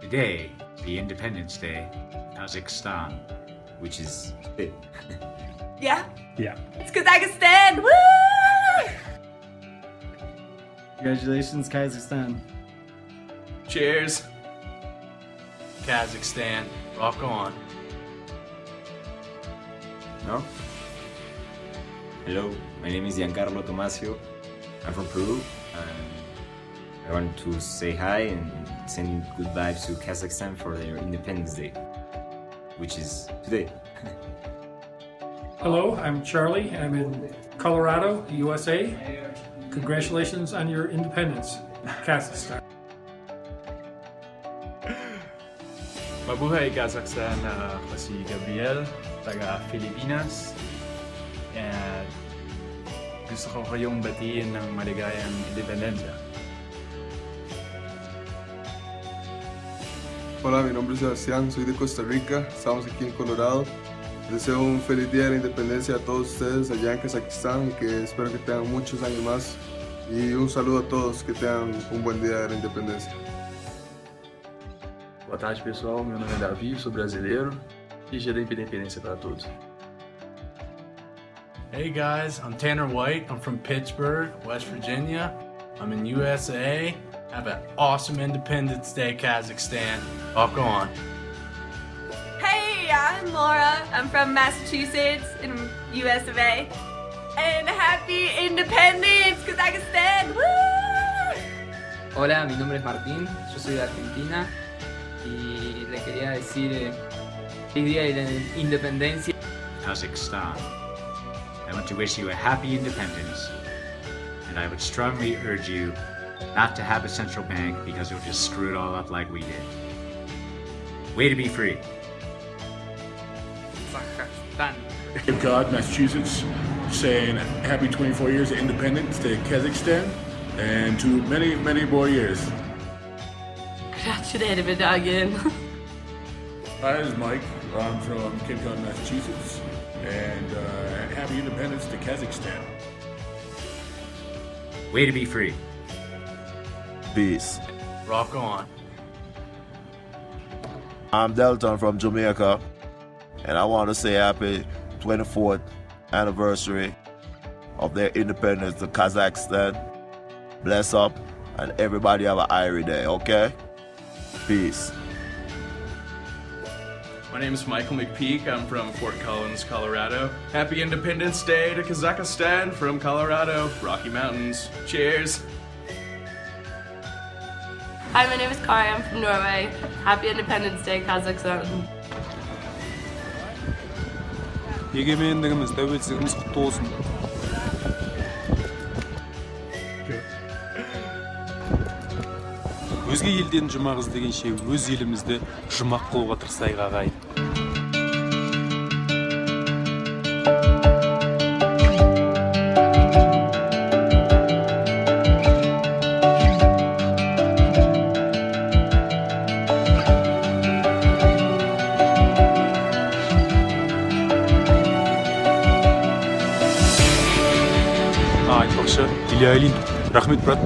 Today, the Independence Day of Kazakhstan, which is it. Yeah? Yeah. It's Kazakhstan! Woo! Congratulations, Kazakhstan. Cheers. Kazakhstan, rock on. No? Hello, my name is Giancarlo Tomasio. I'm from Peru, and I want to say hi and send good vibes to Kazakhstan for their Independence Day, which is today. Hello, I'm Charlie. I'm in Colorado, USA. Congratulations on your independence, Kazakhstan. Mabuhay Kazakhstan, ako si Gabriel, taga Pilipinas. And gusto ko kayong batiin ng maligayang independensya. Hola, mi nombre es Sebastián, soy de Costa Rica, estamos aquí en Colorado. Deseo un feliz día de la independencia a todos ustedes allá en Kazajistán y que espero que tengan muchos años más. Y un saludo a todos, que tengan un buen día de la independencia. Boa tarde, pessoal. Meu nome é Davi, sou brasileiro e dia da independência para todos. Hey guys, I'm Tanner White. I'm from Pittsburgh, West Virginia. I'm in USA. Have an awesome Independence Day, Kazakhstan. Rock on. Hey, I'm Laura. I'm from Massachusetts in US of A. And happy independence, Kazakhstan! Woo! Hola, mi nombre es Martín, yo soy de Argentina y le quería decir feliz día de la independencia. Kazakhstan. I want to wish you a happy independence, and I would strongly urge you not to have a central bank because it'll just screw it all up like we did. Way to be free. Kazakhstan. Cape Cod, Massachusetts, saying happy 24 years of independence to Kazakhstan and to many, many more years. Gratulerer med dagen. Hi, this is Mike. I'm from Cape Cod, Massachusetts, and happy independence to Kazakhstan. Way to be free. Peace. Rock on. I'm Delton from Jamaica, and I want to say happy 24th anniversary of their independence to Kazakhstan. Bless up, and everybody have an Irie Day, okay? Peace. My name is Michael McPeak. I'm from Fort Collins, Colorado. Happy Independence Day to Kazakhstan from Colorado, Rocky Mountains. Cheers. Hi, my name is Kari. I'm from Norway. Happy Independence Day, Kazakhstan. егемендігіміз, тәуелсіздігіміз құтты болсын. Өзге елден жұмақ іздегенше өз елімізді жұмақ қылуға тырысайық ағайын. Айтпақшы, Илья Айлин, рахмет, брат.